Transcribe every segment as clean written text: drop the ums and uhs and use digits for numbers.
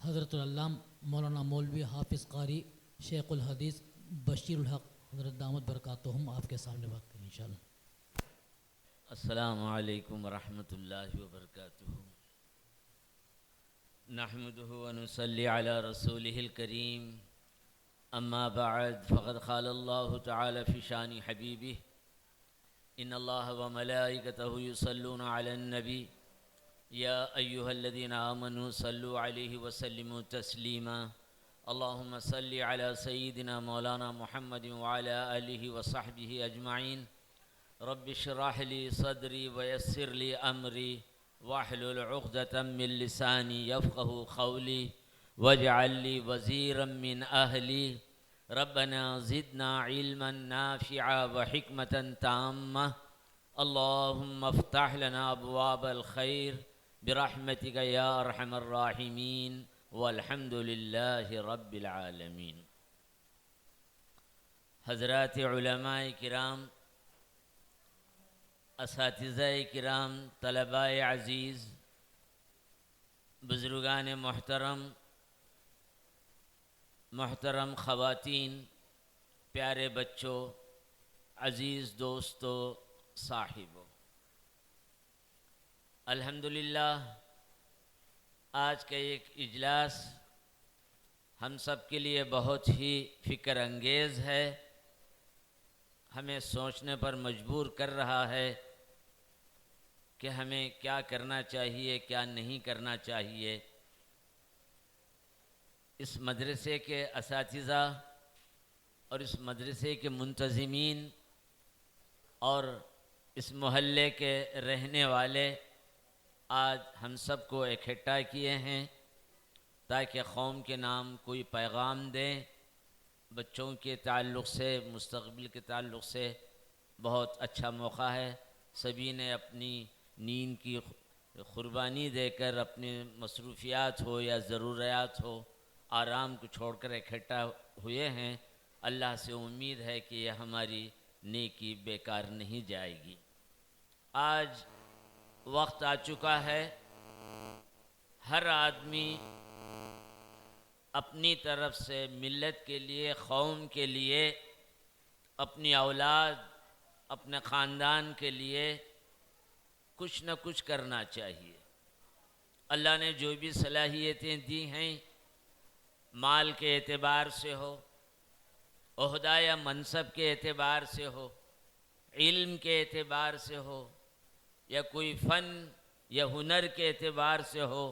حضرت العلام مولانا مولوی حافظ قاری شیخ الحدیث بشیر الحق حضرت دامت برکاتہم آپ کے سامنے بات کریں انشاءاللہ۔ السلام علیکم ورحمۃ اللہ وبرکاتہ۔ نحمده ونصلي على رسوله الكريم، اما بعد فقد قال الله تعالى في شان حبيبه ان الله وملائكته يصلون على النبي يا ايها الذين امنوا صلوا عليه وسلموا تسليما اللهم صل على سيدنا مولانا محمد وعلى اله وصحبه اجمعين رب اشرح لي صدري ويسر لي امري واحلل عقدة من لساني يفقه قولي واجعل لي وزيرا من أهلي ربنا زدنا علما نافعا وحكمة تامة اللهم افتح لنا أبواب الخير برحمتك يا أرحم الراحمين والحمد لله رب العالمين۔ حضرات علماء کرام، اساتذہ کرام، طلباء عزیز، بزرگان محترم خواتین، پیارے بچوں، عزیز دوستو، صاحبوں، الحمدللہ آج کا ایک اجلاس ہم سب کے لیے بہت ہی فکر انگیز ہے، ہمیں سوچنے پر مجبور کر رہا ہے کہ ہمیں کیا کرنا چاہیے، کیا نہیں کرنا چاہیے۔ اس مدرسے کے اساتذہ اور اس مدرسے کے منتظمین اور اس محلے کے رہنے والے آج ہم سب کو اکٹھا کیے ہیں تاکہ قوم کے نام کوئی پیغام دیں۔ بچوں کے تعلق سے، مستقبل کے تعلق سے بہت اچھا موقع ہے۔ سبھی نے اپنی نیند کی قربانی دے کر اپنی مصروفیات ہو یا ضروریات ہو، آرام کو چھوڑ کر اکٹھا ہوئے ہیں۔ اللہ سے امید ہے کہ یہ ہماری نیکی بیکار نہیں جائے گی۔ آج وقت آ چکا ہے، ہر آدمی اپنی طرف سے ملت کے لیے، قوم کے لیے، اپنی اولاد، اپنے خاندان کے لیے کچھ نہ کچھ کرنا چاہیے۔ اللہ نے جو بھی صلاحیتیں دی ہیں، مال کے اعتبار سے ہو، عہدہ یا منصب کے اعتبار سے ہو، علم کے اعتبار سے ہو، یا کوئی فن یا ہنر کے اعتبار سے ہو،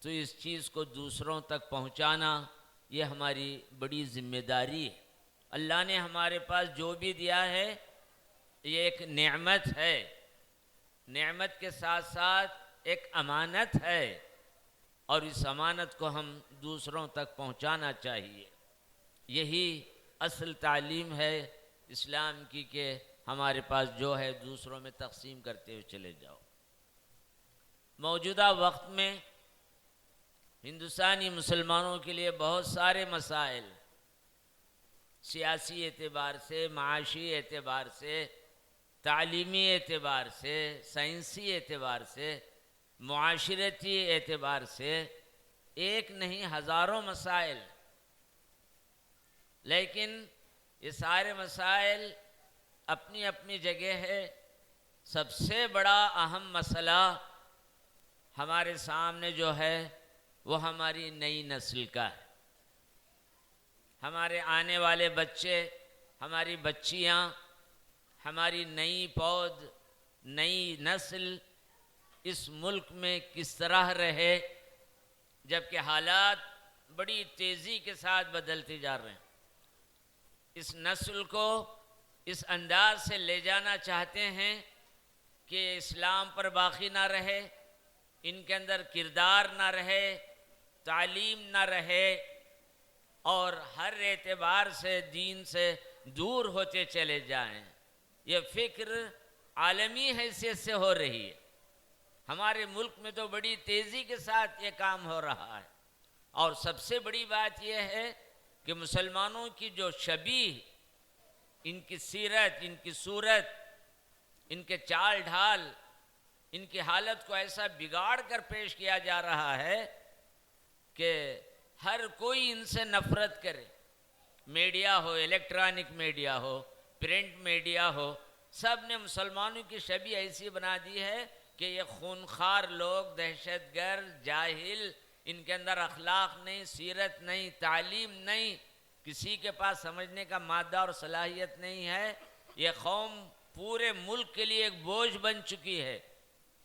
تو اس چیز کو دوسروں تک پہنچانا یہ ہماری بڑی ذمہ داری ہے۔ اللہ نے ہمارے پاس جو بھی دیا ہے یہ ایک نعمت ہے، نعمت کے ساتھ ساتھ ایک امانت ہے، اور اس امانت کو ہم دوسروں تک پہنچانا چاہیے۔ یہی اصل تعلیم ہے اسلام کی کہ ہمارے پاس جو ہے دوسروں میں تقسیم کرتے ہوئے چلے جاؤ۔ موجودہ وقت میں ہندوستانی مسلمانوں کے لیے بہت سارے مسائل، سیاسی اعتبار سے، معاشی اعتبار سے، تعلیمی اعتبار سے، سائنسی اعتبار سے، معاشرتی اعتبار سے، ایک نہیں ہزاروں مسائل، لیکن یہ سارے مسائل اپنی اپنی جگہ ہے۔ سب سے بڑا اہم مسئلہ ہمارے سامنے جو ہے وہ ہماری نئی نسل کا ہے۔ ہمارے آنے والے بچے، ہماری بچیاں، ہماری نئی پود، نئی نسل اس ملک میں کس طرح رہے، جبکہ حالات بڑی تیزی کے ساتھ بدلتے جا رہے ہیں۔ اس نسل کو اس انداز سے لے جانا چاہتے ہیں کہ اسلام پر باقی نہ رہے، ان کے اندر کردار نہ رہے، تعلیم نہ رہے، اور ہر اعتبار سے دین سے دور ہوتے چلے جائیں۔ یہ فکر عالمی حیثیت سے ہو رہی ہے۔ ہمارے ملک میں تو بڑی تیزی کے ساتھ یہ کام ہو رہا ہے، اور سب سے بڑی بات یہ ہے کہ مسلمانوں کی جو شبیہ، ان کی سیرت، ان کی صورت، ان کے چال ڈھال، ان کی حالت کو ایسا بگاڑ کر پیش کیا جا رہا ہے کہ ہر کوئی ان سے نفرت کرے، میڈیا ہو، الیکٹرانک میڈیا ہو، پرنٹ میڈیا ہو، سب نے مسلمانوں کی شبیہ ایسی بنا دی ہے کہ یہ خونخوار لوگ، دہشت گرد، جاہل، ان کے اندر اخلاق نہیں، سیرت نہیں، تعلیم نہیں، کسی کے پاس سمجھنے کا مادہ اور صلاحیت نہیں ہے. یہ قوم پورے ملک کے لیے ایک بوجھ بن چکی ہے.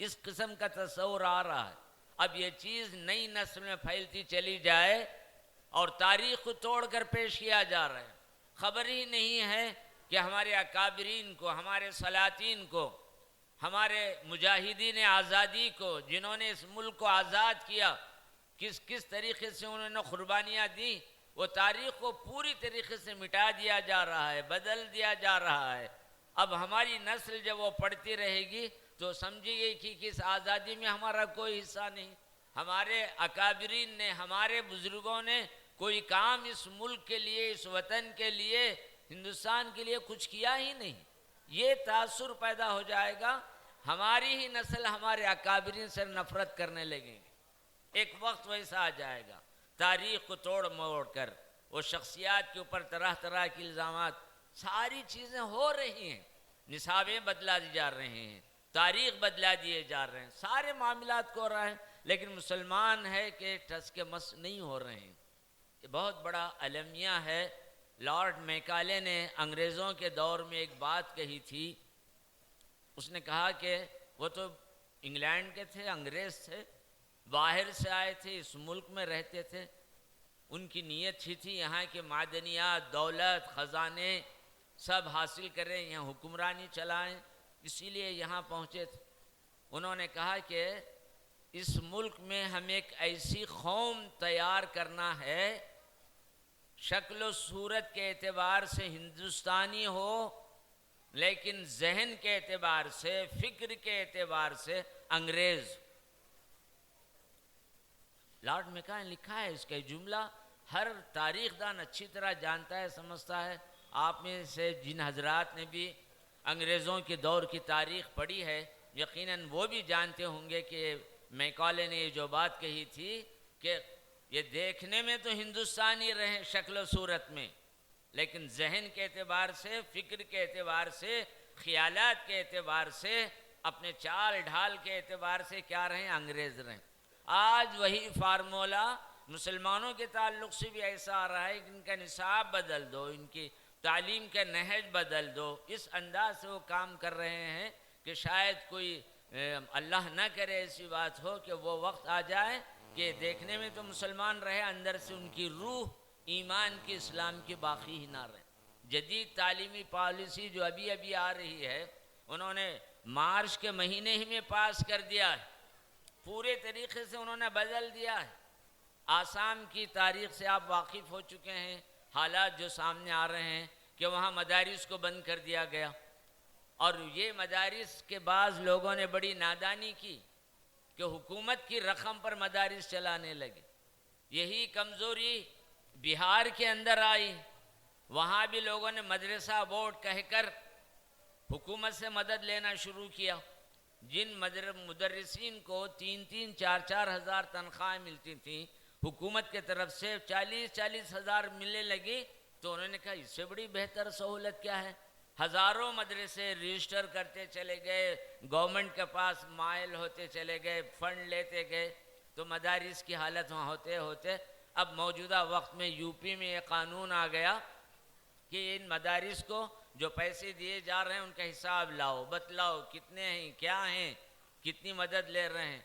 اس قسم کا تصور آ رہا ہے. اب یہ چیز نئی نسل میں پھیلتی چلی جائے اور تاریخ کو توڑ کر پیش کیا جا رہا ہے. خبر ہی نہیں ہے کہ ہمارے اکابرین کو، ہمارے سلاطین کو، ہمارے مجاہدین آزادی کو، جنہوں نے اس ملک کو آزاد کیا، کس طریقے سے انہوں نے قربانیاں دی، وہ تاریخ کو پوری طریقے سے مٹا دیا جا رہا ہے، بدل دیا جا رہا ہے. اب ہماری نسل جب وہ پڑھتی رہے گی تو سمجھے گی کہ اس آزادی میں ہمارا کوئی حصہ نہیں. ہمارے اکابرین نے، ہمارے بزرگوں نے کوئی کام اس ملک کے لیے، اس وطن کے لیے، ہندوستان کے لیے کچھ کیا ہی نہیں. یہ تاثر پیدا ہو جائے گا. ہماری ہی نسل ہمارے اکابرین سے نفرت کرنے لگیں گے. ایک وقت ویسا آ جائے گا، تاریخ کو توڑ موڑ کر وہ شخصیات کے اوپر طرح طرح کے الزامات، ساری چیزیں ہو رہی ہیں. نصابیں بدلا دی جا رہے ہیں، تاریخ بدلا دیے جا رہے ہیں، سارے معاملات کو ہو رہا ہے، لیکن مسلمان ہے کہ ٹس کے مس نہیں ہو رہے ہیں. یہ بہت بڑا المیہ ہے. لارڈ میکالے نے انگریزوں کے دور میں ایک بات کہی تھی. اس نے کہا کہ وہ تو انگلینڈ کے تھے، انگریز تھے، باہر سے آئے تھے، اس ملک میں رہتے تھے. ان کی نیت ہی تھی یہاں کے معدنیات، دولت، خزانے سب حاصل کریں، یہاں حکمرانی چلائیں، اسی لیے یہاں پہنچے تھے. انہوں نے کہا کہ اس ملک میں ہمیں ایک ایسی قوم تیار کرنا ہے، شکل و صورت کے اعتبار سے ہندوستانی ہو، لیکن ذہن کے اعتبار سے، فکر کے اعتبار سے انگریز. لارڈ میکالے نے لکھا ہے اس کا جملہ، ہر تاریخ دان اچھی طرح جانتا ہے، سمجھتا ہے. آپ میں سے جن حضرات نے بھی انگریزوں کے دور کی تاریخ پڑھی ہے، یقیناً وہ بھی جانتے ہوں گے کہ میکالے نے یہ جو بات کہی تھی کہ یہ دیکھنے میں تو ہندوستانی رہے شکل و صورت میں، لیکن ذہن کے اعتبار سے، فکر کے اعتبار سے، خیالات کے اعتبار سے، اپنے چال ڈھال کے اعتبار سے کیا رہیں؟ انگریز رہیں. آج وہی فارمولہ مسلمانوں کے تعلق سے بھی ایسا آ رہا ہے کہ ان کا نصاب بدل دو، ان کی تعلیم کا نہج بدل دو. اس انداز سے وہ کام کر رہے ہیں کہ شاید کوئی اللہ نہ کرے ایسی بات ہو کہ وہ وقت آ جائے کہ دیکھنے میں تو مسلمان رہے، اندر سے ان کی روح ایمان کی، اسلام کی باقی ہی نہ رہے. جدید تعلیمی پالیسی جو ابھی آ رہی ہے، انہوں نے مارچ کے مہینے ہی میں پاس کر دیا ہے، پورے طریقے سے انہوں نے بدل دیا ہے. آسام کی تاریخ سے آپ واقف ہو چکے ہیں، حالات جو سامنے آ رہے ہیں کہ وہاں مدارس کو بند کر دیا گیا، اور یہ مدارس کے بعض لوگوں نے بڑی نادانی کی کہ حکومت کی رقم پر مدارس چلانے لگے. یہی کمزوری بہار کے اندر آئی، وہاں بھی لوگوں نے مدرسہ بورڈ کہہ کر حکومت سے مدد لینا شروع کیا. جن مدرسین کو 3-3 4-4 ہزار تنخواہیں ملتی تھیں حکومت کے طرف سے، 40-40 ہزار ملنے لگی، تو انہوں نے کہا اس سے بڑی بہتر سہولت کیا ہے. ہزاروں مدرسے رجسٹر کرتے چلے گئے، گورنمنٹ کے پاس مائل ہوتے چلے گئے، فنڈ لیتے گئے، تو مدارس کی حالت وہاں ہوتے ہوتے اب موجودہ وقت میں یو پی میں یہ قانون آ گیا کہ ان مدارس کو جو پیسے دیے جا رہے ہیں ان کا حساب لاؤ، بتلاؤ کتنے ہیں، کیا ہیں، کتنی مدد لے رہے ہیں.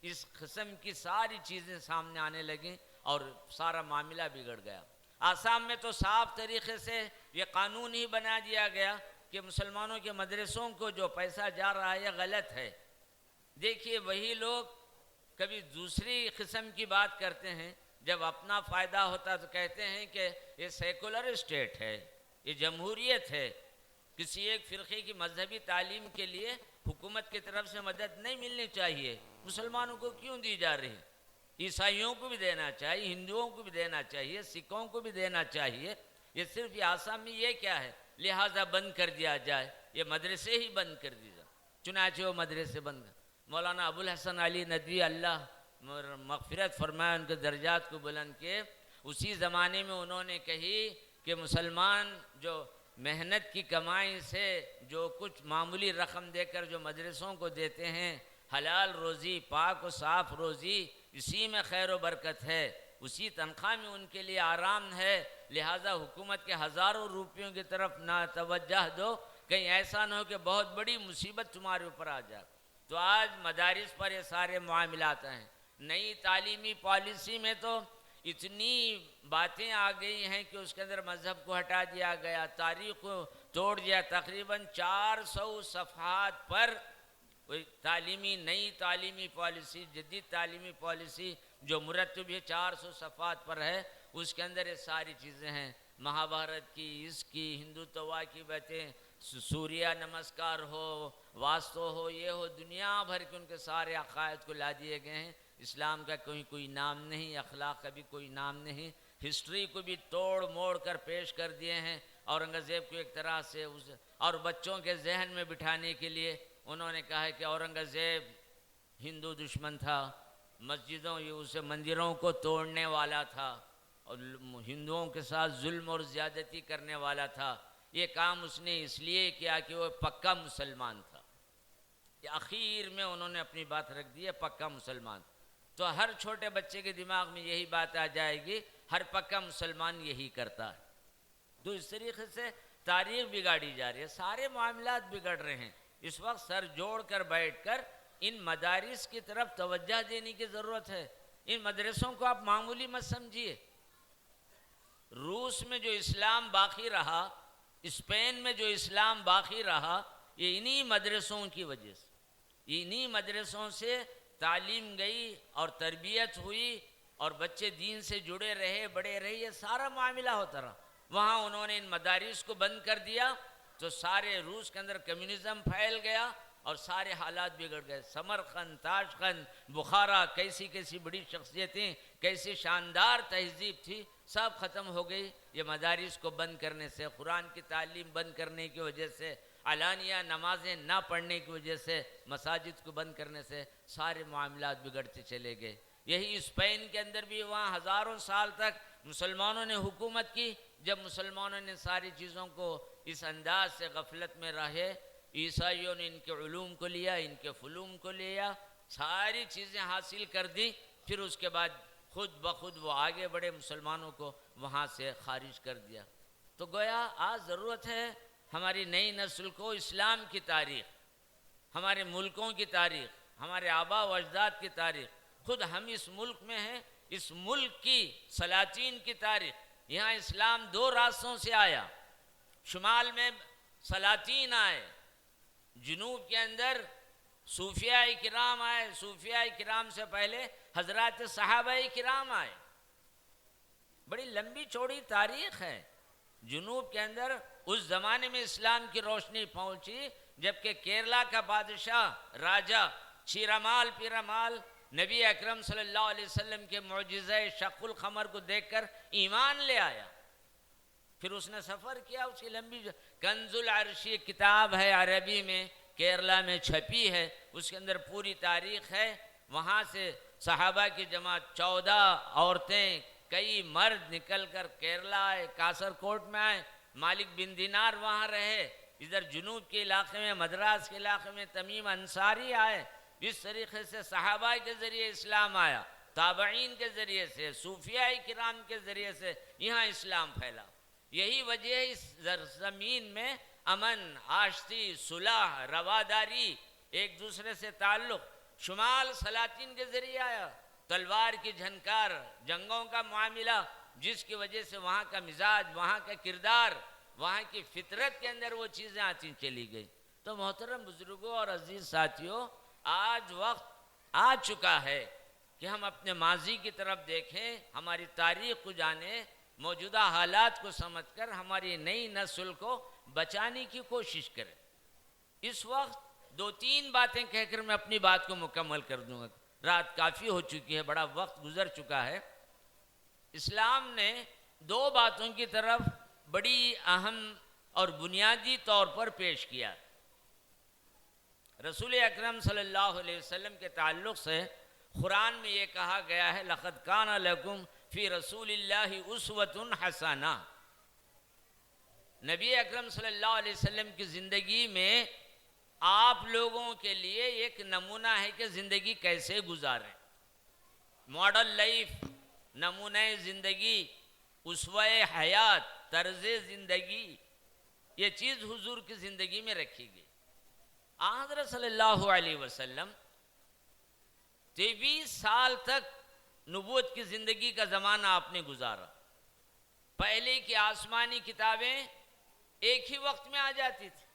اس قسم کی ساری چیزیں سامنے آنے لگیں اور سارا معاملہ بگڑ گیا. آسام میں تو صاف طریقے سے یہ قانون ہی بنا دیا گیا کہ مسلمانوں کے مدرسوں کو جو پیسہ جا رہا ہے یہ غلط ہے. دیکھیے وہی لوگ کبھی دوسری قسم کی بات کرتے ہیں، جب اپنا فائدہ ہوتا تو کہتے ہیں کہ یہ سیکولر اسٹیٹ ہے، یہ جمہوریت ہے، کسی ایک فرقے کی مذہبی تعلیم کے لیے حکومت کی طرف سے مدد نہیں ملنی چاہیے. مسلمانوں کو کیوں دی جا رہی ہے؟ عیسائیوں کو بھی دینا چاہیے، ہندوؤں کو بھی دینا چاہیے، سکھوں کو بھی دینا چاہیے. یہ صرف یہ آسام میں یہ کیا ہے؟ لہٰذا بند کر دیا جائے، یہ مدرسے ہی بند کر دی جائے. چنانچہ وہ مدرسے بند کر. مولانا ابوالحسن علی ندوی اللہ مغفرت فرمائے، ان کے درجات کو بلند کیے، اسی زمانے میں انہوں نے کہی کہ مسلمان جو محنت کی کمائی سے جو کچھ معمولی رقم دے کر جو مدرسوں کو دیتے ہیں، حلال روزی، پاک و صاف روزی، اسی میں خیر و برکت ہے، اسی تنخواہ میں ان کے لیے آرام ہے، لہٰذا حکومت کے ہزاروں روپیوں کی طرف نہ توجہ دو، کہیں ایسا نہ ہو کہ بہت بڑی مصیبت تمہارے اوپر آ جائے۔ تو آج مدارس پر یہ سارے معاملات ہیں۔ نئی تعلیمی پالیسی میں تو اتنی باتیں آ گئی ہیں کہ اس کے اندر مذہب کو ہٹا دیا گیا، تاریخ کو توڑ دیا، تقریباً 400 صفحات پر نئی تعلیمی پالیسی، جدید تعلیمی پالیسی جو مرتب ہے 400 صفحات پر ہے، اس کے اندر یہ ساری چیزیں ہیں، مہابھارت کی، اس کی، ہندوتوا کی باتیں، سوریہ نمسکار ہو، واستو ہو، یہ ہو، دنیا بھر کے ان کے سارے عقائد کو لا دیے گئے ہیں۔ اسلام کا کوئی نام نہیں، اخلاق کا بھی کوئی نام نہیں، ہسٹری کو بھی توڑ موڑ کر پیش کر دیے ہیں اورنگزیب کو ایک طرح سے، اور بچوں کے ذہن میں بٹھانے کے لیے انہوں نے کہا ہے کہ اورنگزیب ہندو دشمن تھا، مندروں کو توڑنے والا تھا اور ہندوؤں کے ساتھ ظلم اور زیادتی کرنے والا تھا، یہ کام اس نے اس لیے کیا کہ وہ پکا مسلمان تھا۔ آخر میں انہوں نے اپنی بات رکھ دی ہے، پکا مسلمان۔ تو ہر چھوٹے بچے کے دماغ میں یہی بات آ جائے گی، ہر پکا مسلمان یہی کرتا ہے۔ تو اس طریقے سے تاریخ بگاڑی جا رہی ہے، سارے معاملات بگڑ رہے ہیں۔ اس وقت سر جوڑ کر بیٹھ کر ان مدارس کی طرف توجہ دینے کی ضرورت ہے۔ ان مدرسوں کو آپ معمولی مت سمجھیے۔ روس میں جو اسلام باقی رہا، اسپین میں جو اسلام باقی رہا، یہ انہی مدرسوں کی وجہ سے، انہی مدرسوں سے تعلیم گئی اور تربیت ہوئی اور بچے دین سے جڑے رہے، بڑے رہے، یہ سارا معاملہ ہوتا رہا۔ وہاں انہوں نے ان مدارس کو بند کر دیا تو سارے روس کے اندر کمیونزم پھیل گیا اور سارے حالات بگڑ گئے۔ سمرقند، تاشقند، بخارا، کیسی کیسی بڑی شخصیتیں، کیسی شاندار تہذیب تھی، سب ختم ہو گئی یہ مدارس کو بند کرنے سے، قرآن کی تعلیم بند کرنے کی وجہ سے، علانیہ نمازیں نہ پڑھنے کی وجہ سے، مساجد کو بند کرنے سے سارے معاملات بگڑتے چلے گئے۔ یہی اسپین کے اندر بھی وہاں ہزاروں سال تک مسلمانوں نے حکومت کی، جب مسلمانوں نے ساری چیزوں کو اس انداز سے غفلت میں رہے، عیسائیوں نے ان کے علوم کو لیا، ان کے فلوم کو لیا، ساری چیزیں حاصل کر دی، پھر اس کے بعد خود بخود وہ آگے بڑے، مسلمانوں کو وہاں سے خارج کر دیا۔ تو گویا آج ضرورت ہے ہماری نئی نسل کو اسلام کی تاریخ، ہمارے ملکوں کی تاریخ، ہمارے آبا و اجداد کی تاریخ، خود ہم اس ملک میں ہیں، اس ملک کی سلاطین کی تاریخ۔ یہاں اسلام 2 راستوں سے آیا، شمال میں سلاطین آئے، جنوب کے اندر صوفیاء کرام آئے، صوفیاء کرام سے پہلے حضرات صحابہ کرام آئے۔ بڑی لمبی چوڑی تاریخ ہے۔ جنوب کے اندر اس زمانے میں اسلام کی روشنی پہنچی جبکہ کیرلا کا بادشاہ راجہ چیرامال پیرامال نبی اکرم صلی اللہ علیہ وسلم کے معجزہ شق القمر کو دیکھ کر ایمان لے آیا، پھر اس نے سفر کیا، اس کی لمبی کنز العرشی کتاب ہے، عربی میں کیرلا میں چھپی ہے، اس کے اندر پوری تاریخ ہے۔ وہاں سے صحابہ کی جماعت 14 عورتیں، کئی مرد نکل کر کیرلا آئے، کاسر کوٹ میں آئے، مالک بن دینار وہاں رہے، ادھر جنوب کے علاقے میں مدراس کے علاقے میں تمیم انصاری آئے۔ اس طریقے سے صحابہ کے ذریعے اسلام آیا، تابعین کے ذریعے سے، صوفیاء کرام کے ذریعے سے یہاں اسلام پھیلا۔ یہی وجہ ہے اس زمین میں امن، آشتی، صلح، رواداری، ایک دوسرے سے تعلق۔ شمال سلاطین کے ذریعے آیا، تلوار کی جھنکار، جنگوں کا معاملہ، جس کی وجہ سے وہاں کا مزاج، وہاں کا کردار، وہاں کی فطرت کے اندر وہ چیزیں آتی چلی گئی۔ تو محترم بزرگوں اور عزیز ساتھیوں، آج وقت آ چکا ہے کہ ہم اپنے ماضی کی طرف دیکھیں، ہماری تاریخ کو جانیں، موجودہ حالات کو سمجھ کر ہماری نئی نسل کو بچانے کی کوشش کریں۔ اس وقت 2-3 باتیں کہہ کر میں اپنی بات کو مکمل کر دوں گا، رات کافی ہو چکی ہے، بڑا وقت گزر چکا ہے۔ اسلام نے 2 باتوں کی طرف بڑی اہم اور بنیادی طور پر پیش کیا۔ رسول اکرم صلی اللہ علیہ وسلم کے تعلق سے قرآن میں یہ کہا گیا ہے لقد کان لکم فی رسول اللہ اسوۃ حسنہ، نبی اکرم صلی اللہ علیہ وسلم کی زندگی میں آپ لوگوں کے لیے ایک نمونہ ہے کہ زندگی کیسے گزاریں، ماڈل لائف، نمونہ زندگی، اسوہ حیات، طرز زندگی، یہ چیز حضور کی زندگی میں رکھی گئی۔ حضرت صلی اللہ علیہ وسلم 23 سال تک نبوت کی زندگی کا زمانہ آپ نے گزارا۔ پہلے کی آسمانی کتابیں ایک ہی وقت میں آ جاتی تھی،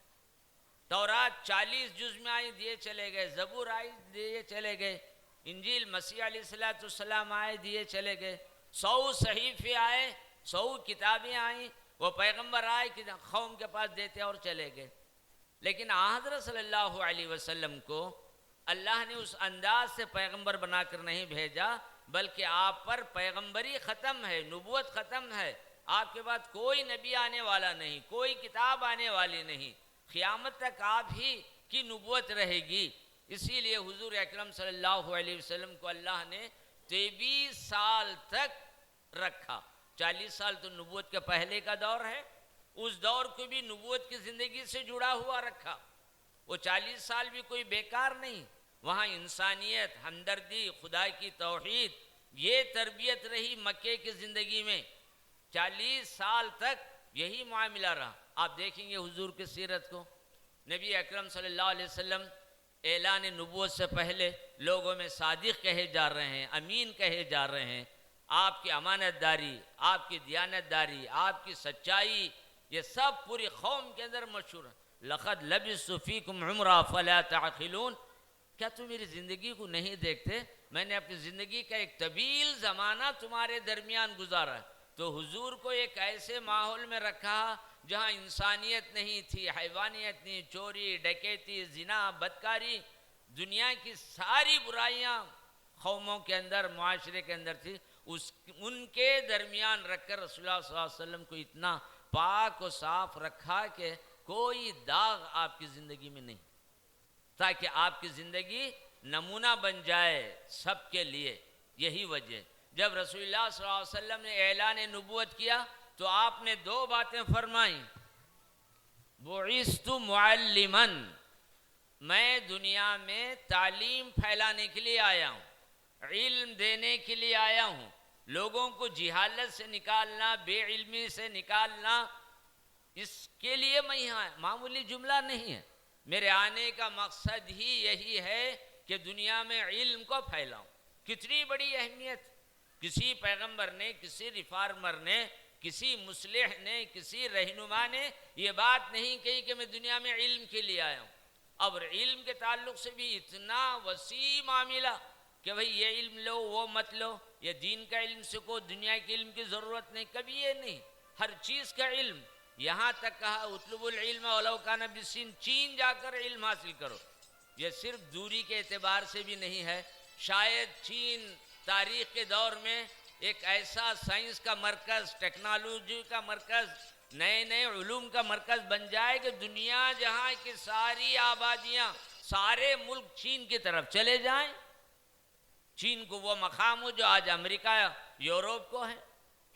تورات 40 جز میں آئی، دیے چلے گئے، زبور آئی، دیے چلے گئے، انجیل مسیح علیہ السلام آئے، دیے چلے گئے، 100 صحیفے آئے، 100 کتابیں آئیں، وہ پیغمبر آئے کہ قوم کے پاس دیتے اور چلے گئے۔ لیکن حضرت صلی اللہ علیہ وسلم کو اللہ نے اس انداز سے پیغمبر بنا کر نہیں بھیجا، بلکہ آپ پر پیغمبری ختم ہے، نبوت ختم ہے، آپ کے بعد کوئی نبی آنے والا نہیں، کوئی کتاب آنے والی نہیں، قیامت تک آپ ہی کی نبوت رہے گی۔ اسی لیے حضور اکرم صلی اللہ علیہ وسلم کو اللہ نے 23 سال تک رکھا۔ 40 سال تو نبوت کے پہلے کا دور ہے، اس دور کو بھی نبوت کی زندگی سے جڑا ہوا رکھا۔ وہ 40 سال بھی کوئی بیکار نہیں، وہاں انسانیت، ہمدردی، خدا کی توحید، یہ تربیت رہی مکے کی زندگی میں۔ 40 سال تک یہی معاملہ رہا۔ آپ دیکھیں گے حضور کی سیرت کو، نبی اکرم صلی اللہ علیہ وسلم اعلان نبوت سے پہلے لوگوں میں صادق کہے جا رہے ہیں، امین کہے جا رہے ہیں۔ آپ کی امانت داری، آپ کی دیانت داری، آپ کی سچائی، یہ سب پوری قوم کے اندر مشہور ہے۔ لقد لبثت فیکم عمرا فلا تعقلون، کیا تم میری زندگی کو نہیں دیکھتے؟ میں نے اپنی زندگی کا ایک طویل زمانہ تمہارے درمیان گزارا ہے۔ تو حضور کو ایک ایسے ماحول میں رکھا جہاں انسانیت نہیں تھی، حیوانیت نہیں، چوری، ڈکیتی، زنا، بدکاری، دنیا کی ساری برائیاں قوموں کے اندر، معاشرے کے اندر تھی، ان کے درمیان رکھ کر رسول اللہ صلی اللہ علیہ وسلم کو اتنا پاک و صاف رکھا کہ کوئی داغ آپ کی زندگی میں نہیں، تاکہ آپ کی زندگی نمونہ بن جائے سب کے لیے۔ یہی وجہ جب رسول اللہ صلی اللہ علیہ وسلم نے اعلان نبوت کیا تو آپ نے 2 باتیں فرمائیں۔ بعثت معلما، میں دنیا میں تعلیم پھیلانے کے لیے آیا ہوں، علم دینے کے لیے آیا ہوں، لوگوں کو جہالت سے نکالنا، بے علمی سے نکالنا، اس کے لیے میں یہاں، معمولی جملہ نہیں ہے۔ میرے آنے کا مقصد ہی یہی ہے کہ دنیا میں علم کو پھیلاؤں۔ کتنی بڑی اہمیت! کسی پیغمبر نے، کسی ریفارمر نے، کسی مصلح نے، کسی رہنما نے یہ بات نہیں کہی کہ میں دنیا میں علم کے لیے آیا ہوں۔ اب علم کے تعلق سے بھی اتنا وسیع معاملہ کہ بھئی یہ علم لو، وہ مت لو، یہ دین کا علم سیکھو، دنیا کے علم کی ضرورت نہیں، کبھی یہ نہیں۔ ہر چیز کا علم، یہاں تک کہا اطلب العلم ولو کان بالصین، چین جا کر علم حاصل کرو۔ یہ صرف دوری کے اعتبار سے بھی نہیں ہے، شاید چین تاریخ کے دور میں ایک ایسا سائنس کا مرکز، ٹیکنالوجی کا مرکز، نئے نئے علوم کا مرکز بن جائے کہ دنیا جہاں کی ساری آبادیاں، سارے ملک چین کی طرف چلے جائیں۔ چین کو وہ مقام ہو جو آج امریکہ، یوروپ کو ہے۔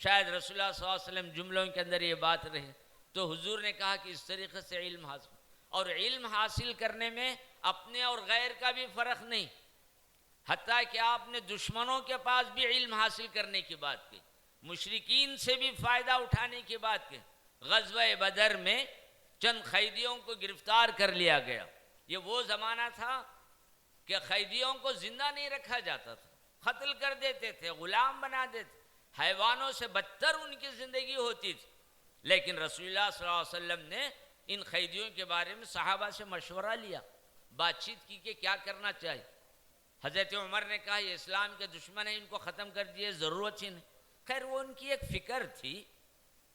شاید رسول اللہ صلی اللہ علیہ وسلم جملوں کے اندر یہ بات رہے۔ تو حضور نے کہا کہ اس طریقے سے علم حاصل، اور علم حاصل کرنے میں اپنے اور غیر کا بھی فرق نہیں، حتیٰ کہ آپ نے دشمنوں کے پاس بھی علم حاصل کرنے کی بات کی، مشرکین سے بھی فائدہ اٹھانے کی بات کی۔ غزوہ بدر میں چند قیدیوں کو گرفتار کر لیا گیا۔ یہ وہ زمانہ تھا کہ قیدیوں کو زندہ نہیں رکھا جاتا تھا، قتل کر دیتے تھے، غلام بنا دیتے، حیوانوں سے بدتر ان کی زندگی ہوتی تھی۔ لیکن رسول اللہ صلی اللہ علیہ وسلم نے ان قیدیوں کے بارے میں صحابہ سے مشورہ لیا، بات چیت کی کہ کیا کرنا چاہیے۔ حضرت عمر نے کہا یہ اسلام کے دشمن ہیں، ان کو ختم کر دیے، ضرورت ہی نہیں۔ خیر وہ ان کی ایک فکر تھی،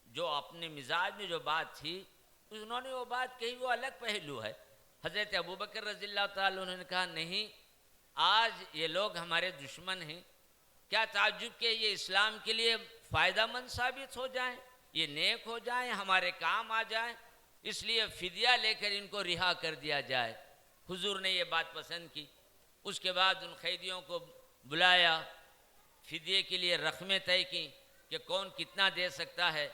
جو اپنے مزاج میں جو بات تھی انہوں نے وہ بات کہی، وہ الگ پہلو ہے۔ حضرت ابوبکر رضی اللہ تعالیٰ عنہ نے کہا نہیں، آج یہ لوگ ہمارے دشمن ہیں، کیا تعجب کہ یہ اسلام کے لیے فائدہ مند ثابت ہو جائیں، یہ نیک ہو جائیں، ہمارے کام آ جائیں، اس لیے فدیہ لے کر ان کو رہا کر دیا جائے۔ حضور نے یہ بات پسند کی۔ اس کے بعد ان قیدیوں کو بلایا، فدیے کے لیے رقمیں طے کی کہ کون کتنا دے سکتا ہے،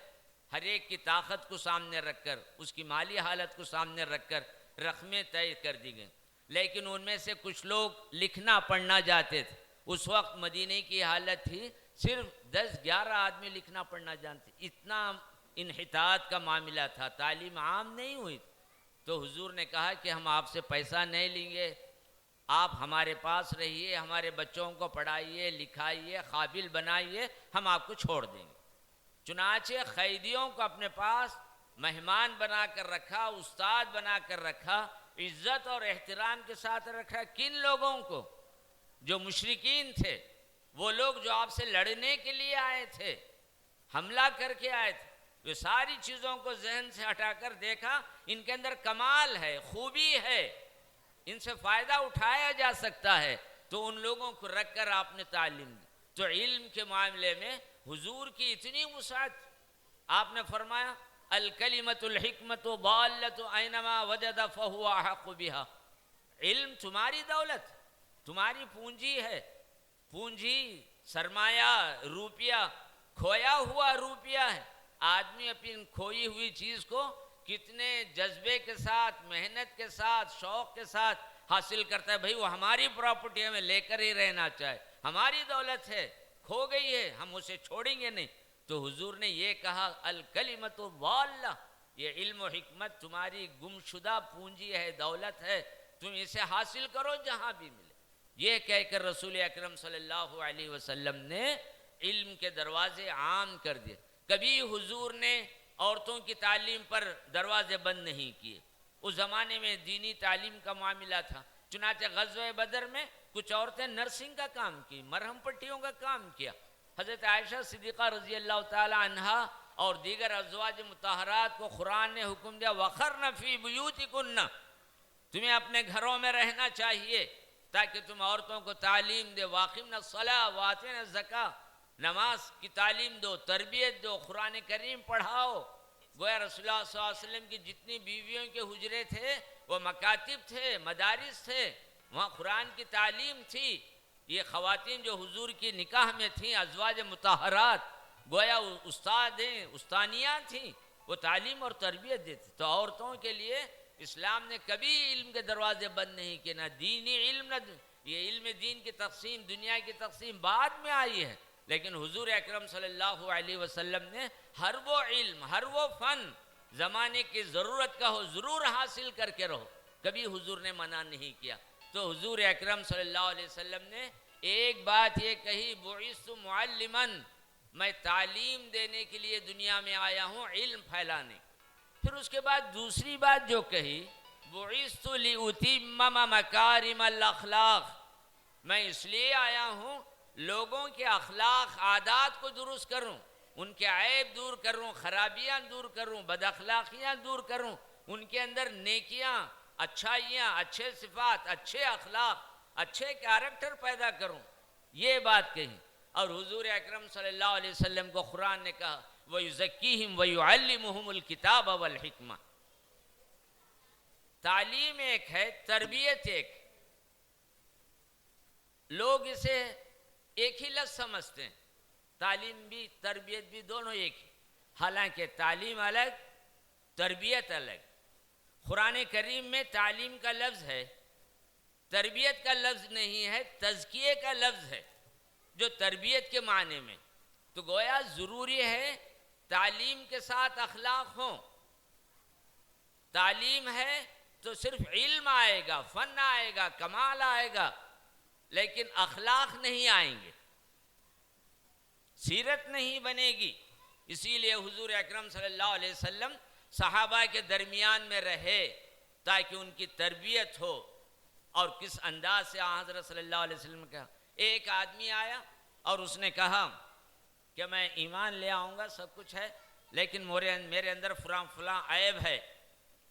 ہر ایک کی طاقت کو سامنے رکھ کر، اس کی مالی حالت کو سامنے رکھ کر رقمیں طے کر دی گئیں۔ لیکن ان میں سے کچھ لوگ لکھنا پڑھنا جانتے تھے۔ اس وقت مدینہ کی حالت تھی صرف 10-11 آدمی لکھنا پڑھنا جانتے، اتنا انحطاط کا معاملہ تھا، تعلیم عام نہیں ہوئی۔ تو حضور نے کہا کہ ہم آپ سے پیسہ نہیں لیں گے، آپ ہمارے پاس رہیے، ہمارے بچوں کو پڑھائیے لکھائیے، قابل بنائیے، ہم آپ کو چھوڑ دیں گے۔ چنانچہ قیدیوں کو اپنے پاس مہمان بنا کر رکھا، استاد بنا کر رکھا، عزت اور احترام کے ساتھ رکھا۔ کن لوگوں کو؟ جو مشرکین تھے، وہ لوگ جو آپ سے لڑنے کے لیے آئے تھے، حملہ کر کے آئے تھے، وہ ساری چیزوں کو ذہن سے ہٹا کر دیکھا ان کے اندر کمال ہے، خوبی ہے، ان سے فائدہ اٹھایا جا سکتا ہے، تو ان لوگوں کو رکھ کر آپ نے تعلیم دی۔ تو علم کے معاملے میں حضور کی اتنی وسعت، آپ نے فرمایا الکلمۃ الحکمۃ ضالۃ اینما وجد فہو احق بہا۔ علم تمہاری دولت، تمہاری پونجی ہے، پونجی سرمایہ روپیہ، کھویا ہوا روپیہ ہے۔ آدمی اپنی کھوئی ہوئی چیز کو کتنے جذبے کے ساتھ، محنت کے ساتھ، شوق کے ساتھ حاصل کرتا ہے۔ بھئی وہ ہماری پراپرٹی، ہمیں لے کر ہی رہنا چاہے، ہماری دولت ہے، کھو گئی ہے، ہم اسے چھوڑیں گے نہیں۔ تو حضور نے یہ کہا الکلمۃ الضالہ، یہ علم و حکمت تمہاری گمشدہ پونجی ہے، دولت ہے، تم اسے حاصل کرو جہاں بھی ملے۔ یہ کہہ کر رسول اکرم صلی اللہ علیہ وسلم نے علم کے دروازے عام کر دیے۔ کبھی حضور نے عورتوں کی تعلیم پر دروازے بند نہیں کیے۔ اس زمانے میں دینی تعلیم کا معاملہ تھا، چنانچہ غزوہ بدر میں کچھ عورتیں نرسنگ کا کام کی، مرہم پٹیوں کا کام کیا۔ حضرت عائشہ صدیقہ رضی اللہ تعالی عنہا اور دیگر ازواج مطہرات کو قرآن نے حکم دیا وَقَرْنَ فِي بُيُوتِكُنَّ، تمہیں اپنے گھروں میں رہنا چاہیے تاکہ تم عورتوں کو تعلیم دے۔ وَأَقِمْنَ الصَّلَاةَ وَآتِينَ الزَّكَاةَ، نماز کی تعلیم دو، تربیت دو، قرآن کریم پڑھاؤ۔ گویا رسول اللہ صلی اللہ علیہ وسلم کی جتنی بیویوں کے حجرے تھے وہ مکاتب تھے، مدارس تھے، وہاں قرآن کی تعلیم تھی۔ یہ خواتین جو حضور کی نکاح میں تھیں، ازواج مطہرات، گویا استادیں، استانیاں تھیں، وہ تعلیم اور تربیت دیتے۔ تو عورتوں کے لیے اسلام نے کبھی علم کے دروازے بند نہیں کیے، نہ دینی علم، نہ یہ علم دین کی تقسیم، دنیا کی تقسیم بعد میں آئی ہے، لیکن حضور اکرم صلی اللہ علیہ وسلم نے ہر وہ علم، ہر وہ فن زمانے کی ضرورت کا ہو ضرور حاصل کر کے رہو، کبھی حضور نے منع نہیں کیا۔ تو حضور اکرم صلی اللہ علیہ وسلم نے ایک بات یہ کہی بعثت معلما، میں تعلیم دینے کے لیے دنیا میں آیا ہوں، علم پھیلانے۔ پھر اس کے بعد دوسری بات جو کہی بعثت لأتمم مکارم الاخلاق، میں اس لیے آیا ہوں لوگوں کے اخلاق عادات کو درست کروں، ان کے عیب دور کروں، خرابیاں دور کروں، بد اخلاقیاں دور کروں، ان کے اندر نیکیاں، اچھائیاں، اچھے صفات، اچھے اخلاق، اچھے کیریکٹر پیدا کروں، یہ بات کہی۔ اور حضور اکرم صلی اللہ علیہ وسلم کو قرآن نے کہا وَيُزَكِّيهِمْ وَيُعَلِّمُهُمُ الْكِتَابَ وَالْحِكْمَةَ۔ تعلیم ایک ہے، تربیت ایک۔ لوگ اسے ایک ہی لفظ سمجھتے ہیں، تعلیم بھی تربیت بھی دونوں ایک ہی، حالانکہ تعلیم الگ، تربیت الگ۔ قرآن کریم میں تعلیم کا لفظ ہے، تربیت کا لفظ نہیں ہے، تزکیے کا لفظ ہے جو تربیت کے معنی میں۔ تو گویا ضروری ہے تعلیم کے ساتھ اخلاق ہوں۔ تعلیم ہے تو صرف علم آئے گا، فن آئے گا، کمال آئے گا، لیکن اخلاق نہیں آئیں گے، سیرت نہیں بنے گی۔ اسی لیے حضور اکرم صلی اللہ علیہ وسلم صحابہ کے درمیان میں رہے تاکہ ان کی تربیت ہو۔ اور کس انداز سے حضرت صلی اللہ علیہ وسلم کا ایک آدمی آیا اور اس نے کہا کہ میں ایمان لے آؤں گا، سب کچھ ہے، لیکن میرے اندر فلاں عیب ہے،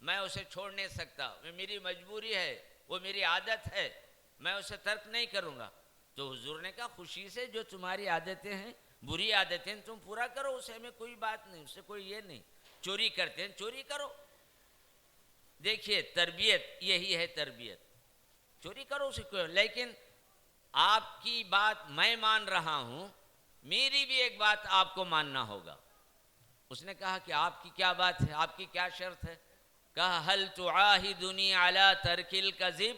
میں اسے چھوڑ نہیں سکتا، میری مجبوری ہے، وہ میری عادت ہے، میں اسے ترک نہیں کروں گا۔ تو حضور نے کہا خوشی سے جو تمہاری عادتیں ہیں، بری عادتیں تم پورا کرو، اسے ہمیں کوئی بات نہیں، اسے کوئی یہ نہیں۔ چوری کرتے ہیں چوری کرو، دیکھیے تربیت یہی ہے، تربیت چوری کرو اسے کوئی، لیکن آپ کی بات میں مان رہا ہوں، میری بھی ایک بات آپ کو ماننا ہوگا۔ اس نے کہا کہ آپ کی کیا بات ہے، آپ کی کیا شرط ہے؟ کہا هل تعاہدنی علی ترک الکذب،